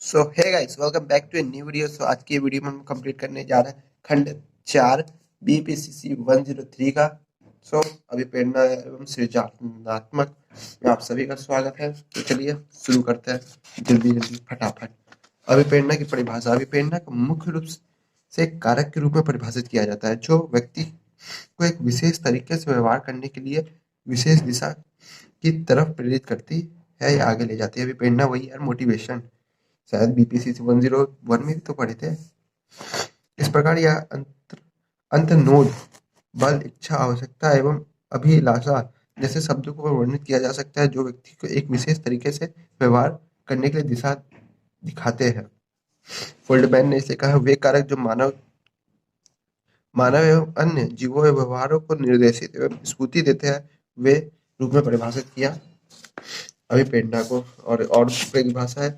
So hey guys, welcome back to a new video. So आज की video में हम कंप्लीट करने जा रहे हैं खंड 4 बीपीसीसी 103 का। सो अभी प्रेरणा एवं सृजनात्मक में आप सभी का स्वागत है। तो चलिए शुरू करते हैं जल्दी जल्दी फटाफट। अभिप्रेरणा की परिभाषा। अभिप्रेरणा को मुख्य रूप से एक कारक के रूप में परिभाषित किया जाता है जो व्यक्ति को एक विशेष तरीके से व्यवहार करने के लिए विशेष दिशा की तरफ प्रेरित करती है या आगे ले जाती है। अभिप्रेरणा वही है मोटिवेशन, शायद बीपीसीसी 101 में भी तो पढ़े थे। इस प्रकार यह अंतर्नोद बल, इच्छा, आवश्यकता एवं अभिलाषा जैसे शब्दों को वर्णित किया जा सकता है जो व्यक्ति को एक विशेष तरीके से व्यवहार करने के लिए दिशा दिखाते हैं। फोल्डमैन ने इसे कहा वे कारक जो मानव एवं अन्य जीवों के व्यवहारों को निर्देशित एवं स्फूर्ति देते हैं वे रूप में परिभाषित किया अभिप्रेरणा को। और परिभाषा है।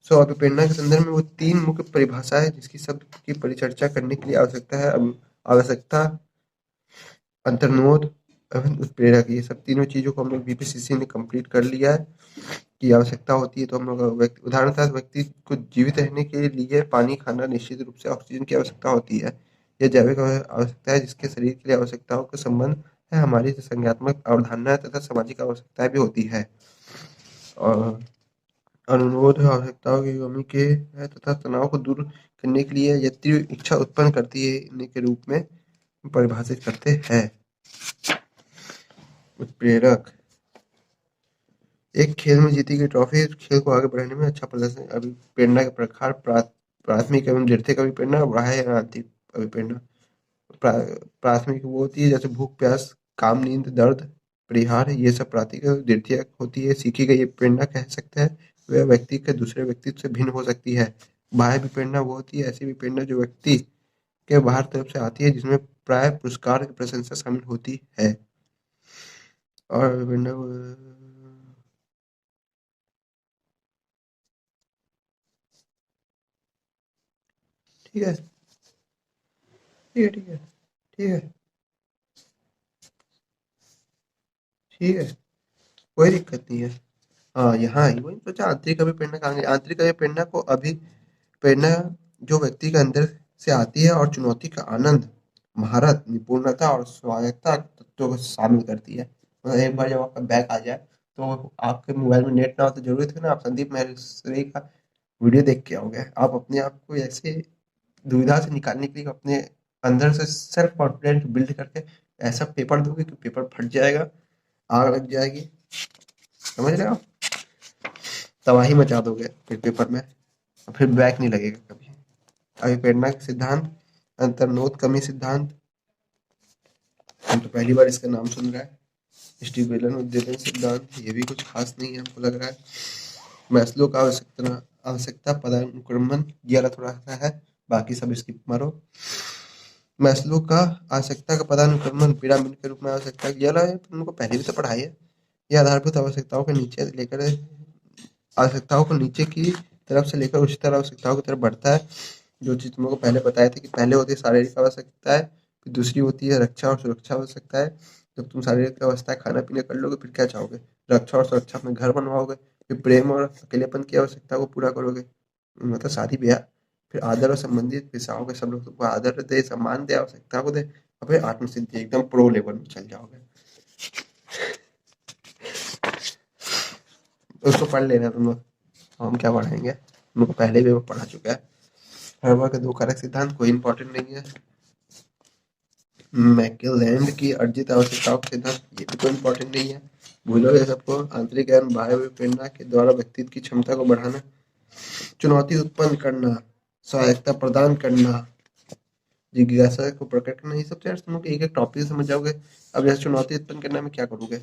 सो अभिप्रेरणा के संदर्भ में वो 3 मुख्य परिभाषा है जिसकी शब्द की परिचर्चा करने के लिए आवश्यकता है। आवश्यकता, अंतर्नोद एवं उत्प्रेरक, ये सब तीनों चीजों को हम लोग बीपीसीसी ने कंप्लीट कर लिया है कि आवश्यकता होती है। तो हम लोग उदाहरणतः व्यक्ति को जीवित रहने के लिए पानी, खाना, निश्चित रूप से ऑक्सीजन की आवश्यकता होती है। यह जैविक आवश्यकता है जिसके शरीर के लिए आवश्यकताओं का संबंध है हमारी संज्ञानात्मक अवधारणा तथा सामाजिक आवश्यकताएं भी होती है। और अनुरोध आवश्यकताओं की कमी के है तथा तनाव को दूर करने के लिए यदि इच्छा उत्पन्न करती है के रूप में परिभाषित करते हैं। उत्प्रेरक, एक खेल में जीती गई ट्रॉफी खेल को आगे बढ़ाने में अच्छा प्रदर्शन। अभिप्रेरणा के प्रकार प्राथमिक एवं द्वितीयक अभिप्रेरणा, बाह्य एवं आंतरिक अभिप्रेरणा। प्राथमिक वो होती है जैसे भूख, प्यास, काम, नींद, दर्द, परिहार, ये सब प्राथमिक। द्वितीयक होती है सीखी गई प्रेरणा कह सकते हैं, वह व्यक्ति के दूसरे व्यक्ति से भिन्न हो सकती है। बाह्य विप्रेरणा वो होती है ऐसी विप्रेरणा जो व्यक्ति के बाहर तरफ से आती है जिसमें प्राय पुरस्कार की प्रशंसा शामिल होती है। और विप्रेरणा ठीक है, ठीक है, ठीक है, ठीक है, ठीक है, कोई दिक्कत नहीं है। हाँ, यहाँ ही वही सोचा आंतरिक अभिप्रेरणा कहाँ गई। आंतरिक अभिप्रेरणा को प्रेरणा जो व्यक्ति के अंदर से आती है और चुनौती का आनंद, महारत, निपुणता और स्वायत्ता तत्वों को शामिल करती है। मतलब एक बार जब आपका बैग आ जाए तो आपके मोबाइल में नेट ना हो तो जरूरत है ना आप संदीप महेश्वरी का वीडियो देख के आओगे। आप अपने आप को ऐसे दुविधा से निकालने के लिए अपने अंदर से सेल्फ कॉन्फिडेंस बिल्ड करके ऐसा पेपर दोगे कि पेपर फट जाएगा, आग लग जाएगी, समझ रहे हो आप? तबाही मचा दोगे फिर पेपर में, फिर बैक नहीं लगेगा कभी। अभिप्रेरणा के सिद्धांत, अंतर्नोद कमी सिद्धांत, हम तो पहली बार इसका नाम सुन रहा है। स्टीवेलन उद्दीपन सिद्धांत, ये भी कुछ खास नहीं है हमको लग रहा है। मैस्लो का आवश्यकता पदानुक्रमण, ये वाला थोड़ा सा है, बाकी सब स्किप मारो। मैस्लो का आवश्यकता का पदानुक्रमण पिरामिड के रूप में आवश्यकता, ये वाला तुमको पहले भी तो पढ़ाई है। यह आधारभूत आवश्यकताओं के नीचे लेकर आवश्यकताओं को नीचे की तरफ से लेकर उच्चतर आवश्यकताओं की तरफ बढ़ता है। जो चीज़ तुमको पहले बताए थे कि पहले होती है शारीरिक आवश्यकता है, फिर दूसरी होती है रक्षा और सुरक्षा आवश्यकता है। जब तुम शारीरिक अवस्था खाना पीना कर लोगे फिर क्या चाहोगे? रक्षा और सुरक्षा में घर बनवाओगे, फिर प्रेम और अकेलेपन की आवश्यकता को पूरा करोगे, मतलब शादी ब्याह, फिर आदर और संबंधित पेशाओं के सब लोग तुमको आदर दे, सम्मान दे, आवश्यकता को दे, और फिर आत्मसिद्धि एकदम प्रो लेवल में चल जाओगे। उसको पढ़ लेना तुम लोग, हम क्या पढ़ाएंगे, तुम लोग पहले भी वो पढ़ा चुका है। हर्बा के 2 कारक सिद्धांत कोई इंपॉर्टेंट नहीं है। मैकलेलैंड की अर्जित आवश्यकताओं का सिद्धांत, ये भी कोई इंपॉर्टेंट नहीं है, भूलोगे सबको। आंतरिक एवं बाह्य प्रेरणा के द्वारा व्यक्तित्व की क्षमता को बढ़ाना, चुनौती उत्पन्न करना, सहायता प्रदान करना, जिज्ञासा को प्रकट करना, ये सब यार तुम लोग एक एक टॉपिक समझ जाओगे। अब जैसे चुनौती उत्पन्न करने में क्या करोगे?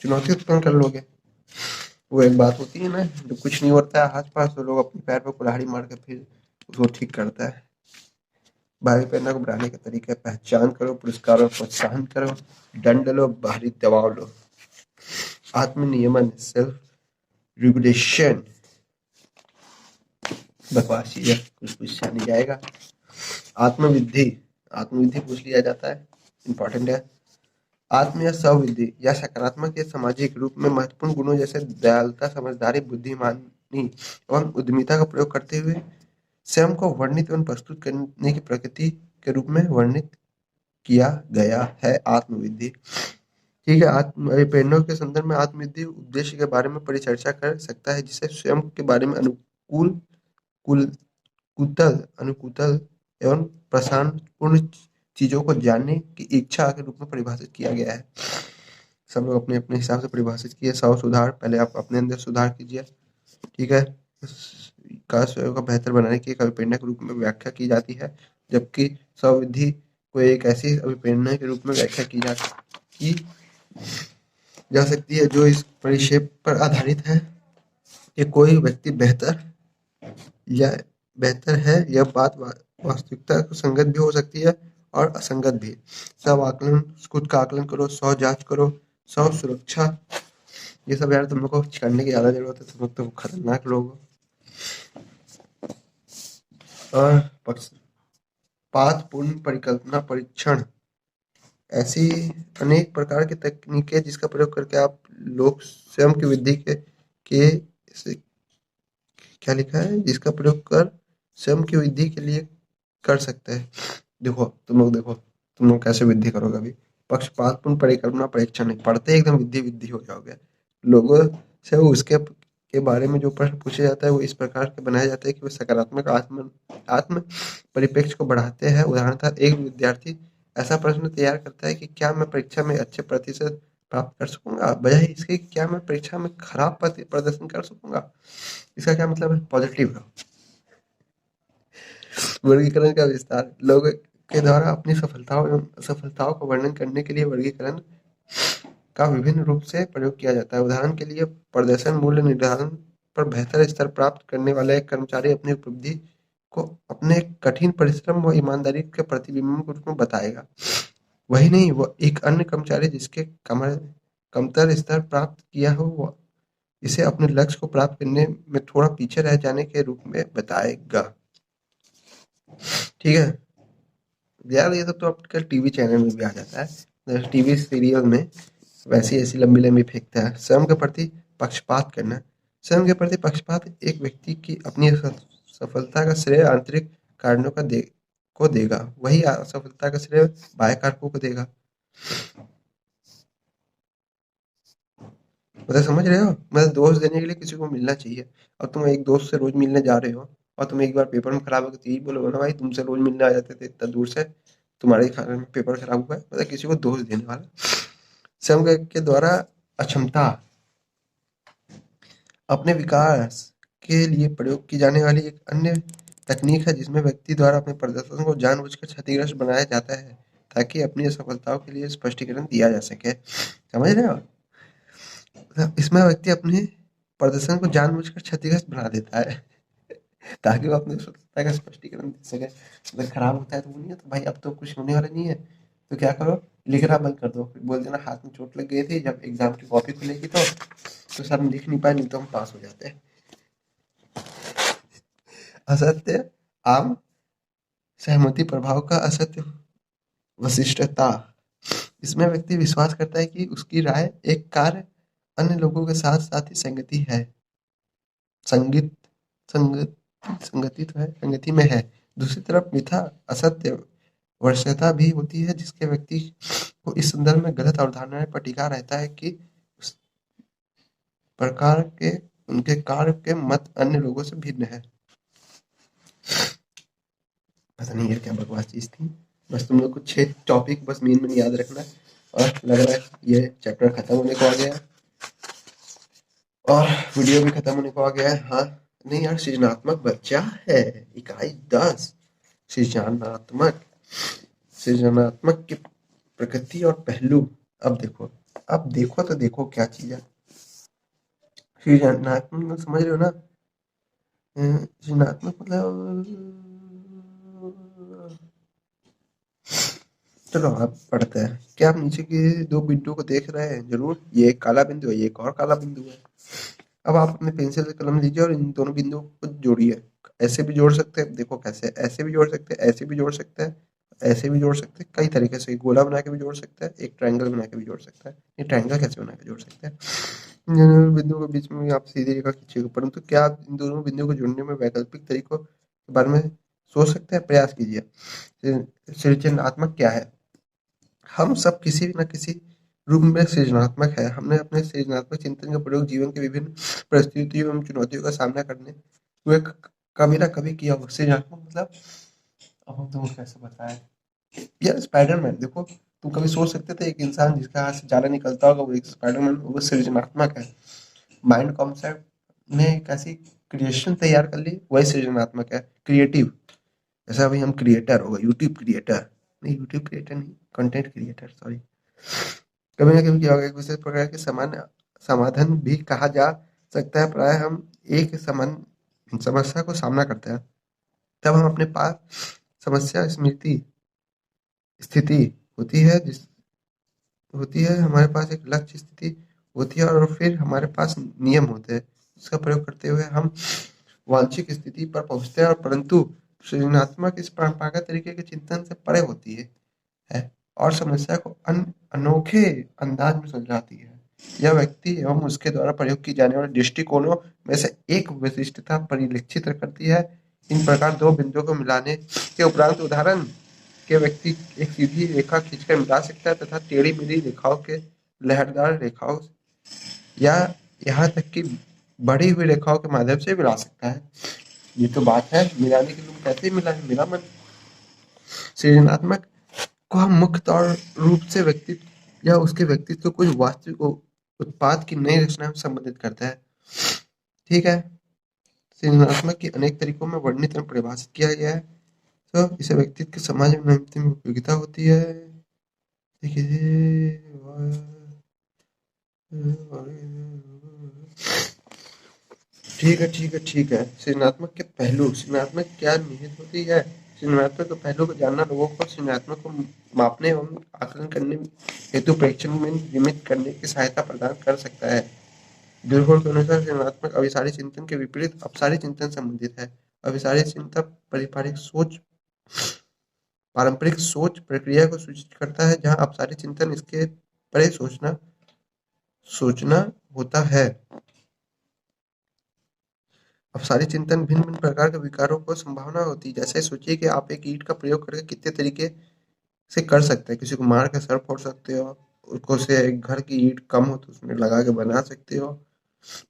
चुनौती उत्पन्न कर लोगे। वो एक बात होती है ना, जब कुछ नहीं होता है आस पास तो लोग अपने पैर पर कुल्हाड़ी मार के फिर उसको ठीक करता है। बाहरी प्रेरणा को बढ़ाने का तरीका, पहचान करो, पुरस्कार और प्रोत्साहन करो, दंड लो, बाहरी दबाव लो। आत्म नियमन, सेल्फ रेगुलेशन, बकवास चीज है, कुछ पूछा नहीं जाएगा। आत्मविद्धि, आत्मविद्धि पूछ लिया जाता है, इंपॉर्टेंट है। आत्म या स्वविद्धि या सकारात्मक या सामाजिक रूप में महत्वपूर्ण गुणों जैसे दयालुता, समझदारी, बुद्धिमान कल्पनीय एवं उद्यमिता का प्रयोग करते हुए स्वयं को वर्णित एवं प्रस्तुत करने की प्रकृति के रूप में वर्णित किया गया है आत्मविधि। ठीक है, प्रेरणा के संदर्भ में आत्मविधि उद्देश्य के बारे में परिचर्चा कर सकता है, जिसे स्वयं के बारे में अनुकूल कुल कुतल अनुकूल एवं प्रसारपूर्ण चीजों को जानने की इच्छा के रूप में परिभाषित किया गया है। सब लोग अपने अपने हिसाब से परिभाषित किए। स्व सुधार, पहले आप अपने अंदर सुधार कीजिए। ठीक है, का स्वयं को बेहतर बनाने की एक अभिप्रेरणा के रूप में व्याख्या की जाती है, जबकि स्वविधि को एक ऐसी अभिप्रेरणा के रूप में व्याख्या की जा सकती है जो इस परिक्षेप पर आधारित है कि कोई व्यक्ति बेहतर है। यह बात वास्तविकता को संगत भी हो सकती है और असंगत भी। सब आकलन, खुद का आकलन करो, स्व जांच करो, स्व सुरक्षा, ये सब यार तुम लोग को करने की ज्यादा जरूरत है। तुम लोग तो खतरनाक लोग हो। और पक्षपातपूर्ण परिकल्पना परीक्षण, ऐसी अनेक प्रकार की तकनीकें जिसका प्रयोग करके आप लोग स्वयं की वृद्धि के क्या लिखा है, जिसका प्रयोग कर स्वयं की वृद्धि के लिए कर सकते हैं। देखो तुम लोग कैसे वृद्धि करोगे। अभी पक्षपातपूर्ण परिकल्पना परीक्षण नहीं पढ़ते, एकदम विद्धि विद्धि हो जाओगे। लोगों से उसके के बारे में जो प्रश्न पूछा जाता है वो इस प्रकार के बनाया जाता है कि वो सकारात्मक आत्म परिप्रेक्ष्य को बढ़ाते हैं। उदाहरणतः एक विद्यार्थी ऐसा प्रश्न तैयार करता है कि क्या मैं परीक्षा में अच्छे प्रतिशत प्राप्त कर सकूंगा, बजाय इसके कि क्या मैं परीक्षा में खराब प्रदर्शन कर सकूंगा। इसका क्या मतलब है, पॉजिटिव है। वर्गीकरण का विस्तार, लोगों के द्वारा अपनी सफलताओं एवं असफलताओं का वर्णन करने के लिए वर्गीकरण का विभिन्न रूप से प्रयोग किया जाता है। उदाहरण के लिए, प्रदर्शन मूल्य निर्धारण पर बेहतर स्तर प्राप्त करने वाला एक कर्मचारी अपनी उपलब्धि को अपने कठिन परिश्रम व ईमानदारी के प्रतिबिंब के रूप में बताएगा। वही नहीं, वह एक अन्य कर्मचारी जिसके कमतर स्तर प्राप्त किया हो, वह इसे अपने लक्ष्य को प्राप्त करने में थोड़ा पीछे रह जाने के रूप में बताएगा। ठीक है यार, ये सब तो आपका टीवी चैनल में भी आ जाता है, टीवी सीरियल में वैसी ऐसी लंबी लंबी फेंकता है। स्वयं के प्रति पक्षपात करना, स्वयं के प्रति पक्षपात एक व्यक्ति की अपनी सफलता का श्रेय आंतरिक कारणों को देगा, वही असफलता का श्रेय बाह्य कारकों को देगा। मतलब समझ रहे हो, मतलब दोष देने के लिए किसी को मिलना चाहिए। और तुम एक दोस्त से रोज मिलने जा रहे हो और तुम एक बार पेपर में खराब हो गए तो यही बोलोगे ना, भाई तुमसे रोज मिलने आ जाते थे इतना दूर से, तुम्हारे कारण पेपर खराब हुआ है। मतलब किसी को दोष देने वाला। स्वयं के द्वारा अक्षमता, अपने विकास के लिए प्रयोग की जाने वाली एक अन्य तकनीक है जिसमें व्यक्ति द्वारा अपने प्रदर्शन को जानबूझकर क्षतिग्रस्त बनाया जाता है ताकि अपनी असफलताओं के लिए स्पष्टीकरण दिया जा सके। समझ रहे हो, इसमें व्यक्ति अपने प्रदर्शन को जानबूझकर क्षतिग्रस्त बना देता है ताकि वो अपनी सफलता का स्पष्टीकरण दे सके। अगर खराब होता है तो वो नहीं है तो भाई अब तो कुछ होने वाला नहीं है, तो क्या करो, लिखना बंद कर दो। फिर बोल देना हाथ में चोट लग गई थी, जब एग्जाम की कॉपी खुलेगी तो सर हम लिख नहीं पाए, नहीं तो हम पास हो जाते हैं। असत्य आम सहमति प्रभाव का असत्य वशिष्ठता, इसमें व्यक्ति विश्वास करता है कि उसकी राय एक कार्य अन्य लोगों के साथ साथ ही संगति है, संगीत संगत संगति तो है, संगति में है। दूसरी तरफ मिथ्या असत्य वश्यता भी होती है, जिसके व्यक्ति को इस संदर्भ में गलत अवधारणाएं पर टिका रहता है कि उस प्रकार के उनके कार्य के मत अन्य लोगों से भिन्न है। पता नहीं ये क्या बकवास चीज थी। बस तुम लोग को 6 टॉपिक बस मेन में याद रखना है। और लग रहा है ये चैप्टर खत्म होने को आ गया है और वीडियो भी खत्म होने को आ गया है। हाँ नहीं यार, सृजनात्मक बच्चा है, इकाई 10 सृजनात्मक सृजनात्मक की प्रकृति और पहलू। अब देखो तो देखो क्या चीज है सृजनात्मक, समझ रहे हो ना। सृजनात्मक मतलब, चलो आप पढ़ते हैं। क्या आप नीचे के 2 बिंदुओं को देख रहे हैं? जरूर, ये एक काला बिंदु है, ये एक और काला बिंदु है। अब आप अपने पेंसिल से कलम लीजिए और इन दोनों बिंदुओं को जोड़िए। ऐसे भी जोड़ सकते हैं, देखो कैसे, ऐसे भी जोड़ सकते हैं, ऐसे भी जोड़ सकते हैं, ऐसे भी जोड़ सकते हैं, कई तरीके से। गोला बना के भी जोड़ सकते हैं, एक ट्रायंगल बना के भी जोड़ सकता है। ये ट्रायंगल कैसे बना के जोड़ सकते हैं, इन दोनों बिंदुओं के बीच में भी आप सीधी रेखा खींचिएगा, परंतु क्या आप इन दोनों बिंदुओं को जोड़ने में वैकल्पिक तरीकों के बारे में सोच सकते हैं? प्रयास कीजिए। सृजनात्मक क्या है? हम सब किसी न किसी रूप में सृजनात्मक है। हमने अपने सृजनात्मक चिंतन का प्रयोग जीवन के विभिन्न परिस्थितियों एवं चुनौतियों का सामना करने हुए कभी ना कभी किया होगा। सृजनात्मक मतलब अब हम तुमको कैसे बताएं? यार स्पाइडरमैन देखो, तुम कभी सोच सकते थे एक इंसान जिसका हाथ से जाला निकलता होगा वो एक स्पाइडरमैन, वो सृजनात्मक है। माइंड कॉन्सेप्ट ने एक ऐसी क्रिएशन तैयार कर ली, वही सृजनात्मक है, क्रिएटिव। जैसा अभी हम क्रिएटर होगा, यूट्यूब क्रिएटर नहीं, यूट्यूब क्रिएटर नहीं, कंटेंट क्रिएटर, सॉरी। कभी ना कभी क्या होगा, एक विशेष प्रकार के सामान्य समाधान भी कहा जा सकता है। प्राय हम एक समान समस्या को सामना करते हैं, तब हम अपने पास समस्या स्मृति स्थिति होती है, जिस होती है हमारे पास एक लक्ष्य स्थिति होती है, और फिर हमारे पास नियम होते हैं जिसका प्रयोग करते हुए हम वांछित स्थिति पर पहुंचते हैं। और परंतु सृजनात्मक इस परंपरागत तरीके के चिंतन से परे होती है और समस्या को अनोखे अंदाज में सुलझाती है। यह व्यक्ति एवं उसके द्वारा प्रयोग की जाने वाले दृष्टिकोणों में से एक विशिष्टता परिलक्षित करती है। इन प्रकार दो बिंदुओं को मिलाने के उपरांत उदाहरण के व्यक्ति एक सीधी रेखा खींचकर मिला सकता है तथा टेढ़ी मेढ़ी रेखाओं के लहरदार रेखाओं या यहाँ तक कि बढ़ी हुई रेखाओं के माध्यम से मिला सकता है। ये तो बात है, मिलाने के लिए तुम कैसे मिला है, मिला मन। सृजनात्मक को हम मुख्य तौर रूप से व्यक्तित्व या उसके व्यक्तित्व को कुछ वास्तविक उत्पाद की नई रचना में संबंधित करता है। ठीक है, सृजनात्मक की अनेक तरीकों में वर्णित एवं परिभाषित किया गया है। तो इसे व्यक्तित्व के समाज में अंतिम उपयोगिता होती है। देखिए, ठीक है, ठीक है, ठीक है। सृजनात्मक के पहलू, सृजनात्मक क्या निहित होती है? सृजनात्मक के पहलू को जानना लोगों को सृजनात्मक को मापने एवं आकलन करने हेतु प्रेक्षण में नियमित करने की सहायता प्रदान कर सकता है। दुर्गुण के अनुसार सृजनात्मक अभिसारी चिंतन के विपरीत अपसारी चिंतन संबंधित है। अभिसारी चिंतन पारंपरिक सोच प्रक्रिया को सूचित करता है, जहाँ अपसारी चिंतन इसके परे सोचना होता है। अपसारी चिंतन भिन्न भिन्न प्रकार के विकारों को संभावना होती है। जैसे सोचिए कि आप एक ईंट का प्रयोग करके कितने तरीके से कर सकते हैं। किसी को मार के सर फोड़ सकते हो, उसको से एक घर की ईंट कम हो तो उसमें लगा के बना सकते हो,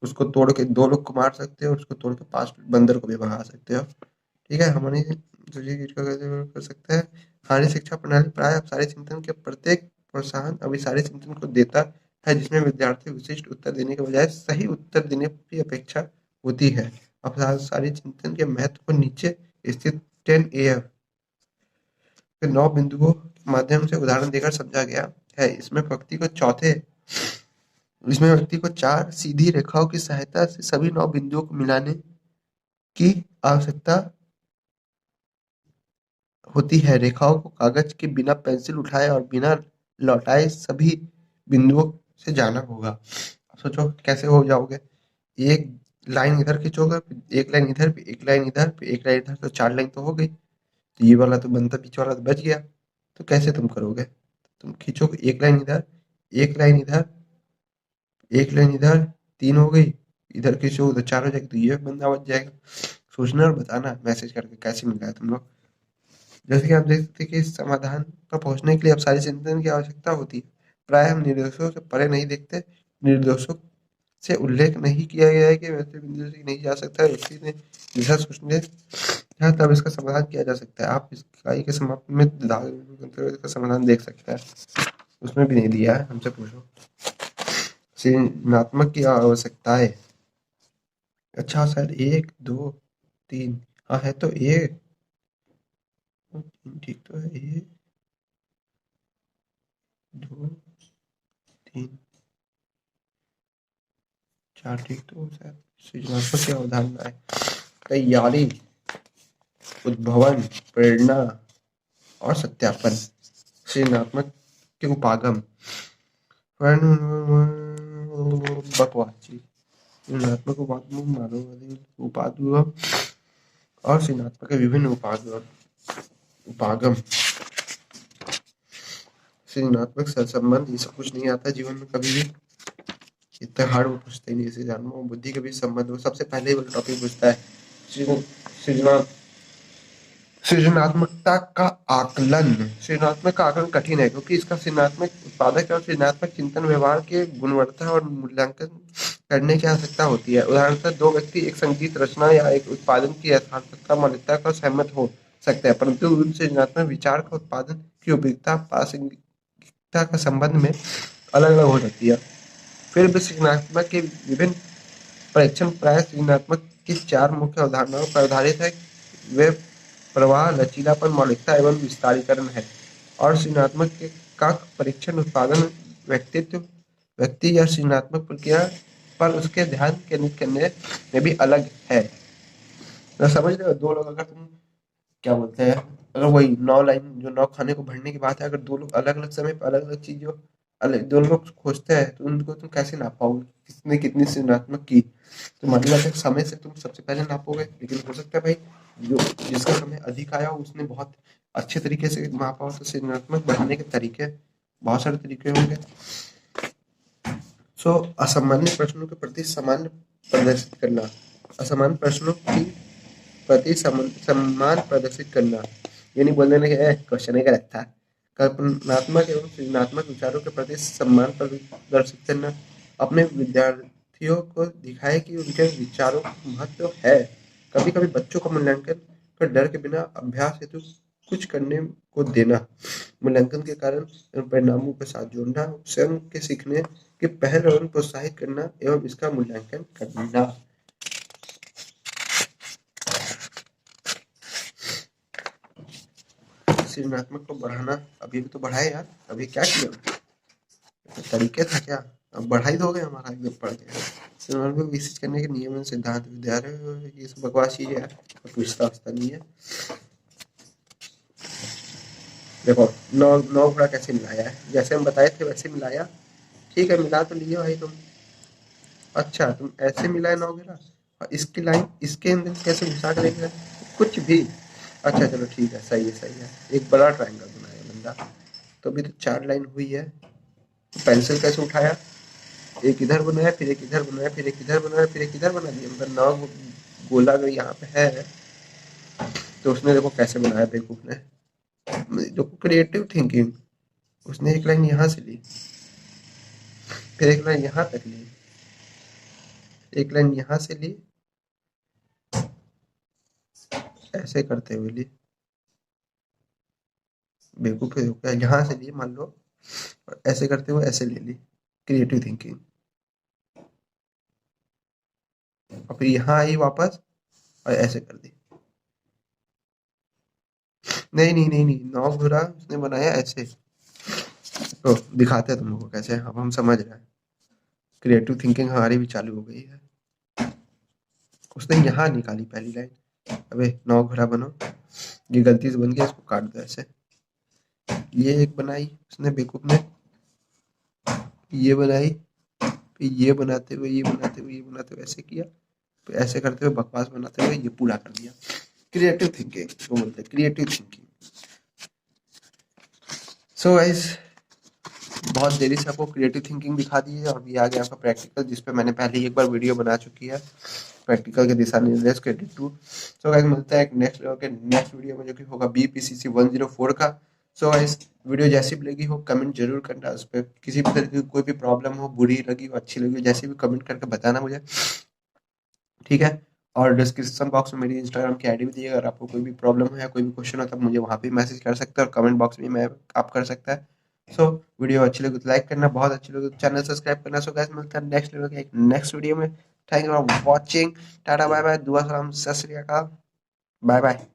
उसको तोड़ के दो लोग को मार सकते हो, उसको तोड़ के 5 बंदर को भी भगा सकते हो। ठीक है, हमारी दूसरी चीज का कैसे कर सकते हैं। हमारी शिक्षा प्रणाली प्राय अपसारी चिंतन के प्रत्येक प्रोत्साहन अभिसारी चिंतन को देता है, जिसमें विद्यार्थी विशिष्ट उत्तर देने के बजाय सही उत्तर देने की अपेक्षा होती है। अपसारी चिंतन के महत्व को नीचे स्थित 10 AF के 9 बिंदुओं के माध्यम से उदाहरण देकर समझा गया है। इसमें व्यक्ति को 4 सीधी रेखाओं की सहायता से सभी 9 बिंदुओं को मिलाने की आवश्यकता होती है। रेखाओं को कागज के बिना पेंसिल उठाए और बिना लौटाए सभी बिंदुओं से जाना होगा। अब सोचो कैसे हो जाओगे? एक लाइन इधर खींचोगे, एक लाइन इधर, फिर एक लाइन इधर, फिर एक लाइन इधर, तो 4 लाइन तो हो गई। तो ये वाला तो बनता, पीछे वाला तो बच गया। तो कैसे तुम करोगे? तुम खींचोगे एक लाइन इधर, एक लाइन इधर, एक लाइन इधर, 3 हो गई। इधर खींचोगे तो 4 हो जाएगी, तो ये बंदा बच जाएगा। सोचना और बताना मैसेज करके कैसे मिला है तुम लोग। जैसे कि आप देख सकते हैं कि इस समाधान पर पहुंचने के लिए अब सारी चिंतन की आवश्यकता होती है। प्राय हम निर्देशों से परे नहीं देखते। निर्देशों से उल्लेख नहीं किया गया है कि वैसे बिंदु से नहीं जा सकता है। व्यक्ति ने दिशा सोचने है, तब इसका समाधान किया जा सकता है। आप इस इकाई के समाप्त में इसका समाधान देख सकते हैं। उसमें भी नहीं दिया है, हमसे पूछो। सृजनात्मक की आवश्यकताएं। अच्छा सर, 1 2 3, हाँ है तो एक, ठीक तो है। 1 2 3 4, ठीक तो शायद। सृजनात्मक की अवधारणाएं। तैयारी, उद्भवन, प्रेरणा और सत्यापन। सृजनात्मक के उपागम। बकवास चीज। सृजनात्मक उपागम और सृजनात्मक के विभिन्न उपागम। सृजनात्मक सहसंबंध, ये सब कुछ नहीं आता जीवन में कभी भी। इतने हार्ड वो पूछते ही नहीं, इसे जानना बुद्धि के बीच संबंध वो सबसे पहले ही वो टॉपिक पूछता है। सृजन सृजनात्मकता का आकलन। सृजनात्मक का आकलन कठिन है क्योंकि इसका सृजनात्मक उत्पादक और सृजनात्मक चिंतन व्यवहार के गुणवत्ता और मूल्यांकन करने की आवश्यकता होती है। उदाहरणतः दो व्यक्ति एक संगीत रचना या एक उत्पादन की यथार्थता मौलिकता का सहमत हो सकते हैं, परंतु उन सृजनात्मक विचार का उत्पादन की उपयोगिता प्रासंगिकता का संबंध में अलग अलग हो सकती है। फिर भी सृजनात्मक के विभिन्न परीक्षण प्राय सृजनात्मक की चार मुख्य अवधारणाओं पर आधारित है। वे प्रवाह, लचीलापन, मौलिकता एवं विस्तारीकरण है। और सृजनात्मक के का परीक्षण उत्पादन व्यक्तित्व व्यक्ति या सृजनात्मक प्रक्रिया पर उसके ध्यान केंद्रित करने में भी अलग है। तो समझ रहे हो, दो लोग अगर तुम क्या बोलते हैं, अगर वही 9 लाइन जो 9 खाने को भरने की बात है, अगर दो लोग अलग-अलग समय पे अलग-अलग चीज़ों अलग दोनों लोग खोजते हैं, तो उनको तुम कैसे नाप पाओगे? किसने कितनी सृजनात्मक की? तो मतलब समय से तुम सबसे पहले नापोगे, लेकिन हो सकता है भाई जो जिसका समय अधिक आया हो उसने बहुत अच्छे तरीके से मापा हो, तो सृजनात्मक बढ़ाने के तरीके बहुत सारे तरीके होंगे। सो असामान्य प्रश्नों के प्रति सामान्य प्रदर्शित करना, असामान्य प्रश्नों की प्रति सम्मान प्रदर्शित करना, ये नहीं बोल देना कि क्वेश्चन ही गलत था। कल्पनात्मक एवं सृजनात्मक विचारों के प्रति सम्मान प्रदर्शित करना, अपने विद्यार्थियों को दिखाए कि उनके विचारों का महत्व है। कभी कभी बच्चों का मूल्यांकन पर डर के बिना अभ्यास हेतु कुछ करने को देना, मूल्यांकन के कारण एवं परिणामों के साथ जोड़ना, स्वयं के सीखने की पहल एवं प्रोत्साहित करना एवं इसका मूल्यांकन करना। सृजनात्मक को बढ़ाना, अभी भी तो बढ़ाए यार, अभी क्या किया? तो तरीके था क्या? अब बढ़ा ही दोगे हमारा एकदम पढ़ के। सृजनात्मक को विकसित करने के नियम सिद्धांत विद्यालय ये सब बकवास चीजें है, पूछता वछता नहीं है। देखो नौ नौ घोड़ा कैसे मिलाया है, जैसे हम बताए थे वैसे मिलाया। ठीक है, मिला तो लिए भाई तुम। अच्छा तुम ऐसे मिलाए नौ घोड़ा, और इसकी लाइन इसके अंदर कैसे घुसा के लेके गए? कुछ भी। अच्छा चलो ठीक है, सही है सही है। एक बड़ा ट्रायंगल बनाया बंदा, तो अभी तो 4 लाइन हुई है। पेंसिल कैसे उठाया? एक इधर बनाया, फिर एक इधर बनाया, फिर एक इधर बनाया, फिर एक इधर बना दिया। मतलब 9 गोला अगर यहाँ पे है, तो उसने देखो कैसे बनाया बेवकूफ ने। देखो क्रिएटिव थिंकिंग, उसने एक लाइन यहाँ से ली, फिर एक लाइन यहाँ तक ली, एक लाइन यहाँ से ली, ऐसे करते हुए ली। बेवकूफ है क्या? यहाँ से ली मान लो, और ऐसे करते हुए ऐसे ले ली। Creative thinking. और फिर यहाँ आई वापस और ऐसे कर दी। नहीं नहीं नहीं नहीं, नौ घुरा उसने बनाया ऐसे। तो दिखाते हैं तुम लोगों को कैसे, अब हम समझ रहे हैं। क्रिएटिव थिंकिंग हमारी भी चालू हो गई है। उसने यहाँ निकाली पहली लाइन, अबे 9 घुरा बनो, ये गलती से बन गया, इसको काट दो ऐसे। ये एक बनाई उसने बेवकूफ ने, ये बनाई, फिर ये बनाते हुए ये बनाते हुए ये बनाते हुए ऐसे किया, फिर ऐसे करते हुए बकवास बनाते हुए ये पूरा कर दिया। क्रिएटिव थिंकिंग वो बोलते हैं, क्रिएटिव थिंकिंग। सो गाइस, बहुत देरी से आपको क्रिएटिव थिंकिंग दिखा दी है, और अभी आ गया आपका प्रैक्टिकल, जिस पे मैंने पहले ही एक बार वीडियो बना चुकी है, प्रैक्टिकल के दिशा निर्देश क्रेडिट टू। सो गाइस मिलता है एक नेक्स्ट वीडियो में, जो कि होगा BPCC 104 का। सो गाइस वीडियो जैसी भी लगी हो कमेंट जरूर करना, उस पर किसी भी तरह की कोई भी प्रॉब्लम हो, बुरी लगी हो अच्छी लगी हो, जैसे भी कमेंट करके बताना मुझे, ठीक है। और डिस्क्रिप्शन बॉक्स में मेरी इंस्टाग्राम की आईडी भी दी है, अगर आपको कोई भी प्रॉब्लम हो या कोई भी क्वेश्चन हो तब मुझे वहाँ पे मैसेज कर सकते हैं, और कमेंट बॉक्स में मैं आप कर सकता है। सो वीडियो अच्छी लगी तो लाइक करना, बहुत अच्छी लगी तो चैनल सब्सक्राइब करना। सो गाइस मिलता है नेक्स्ट वीडियो में। Thank you for watching. Tata bye bye, दुआ सलाम, सत श्री अकाल, बाय बाय।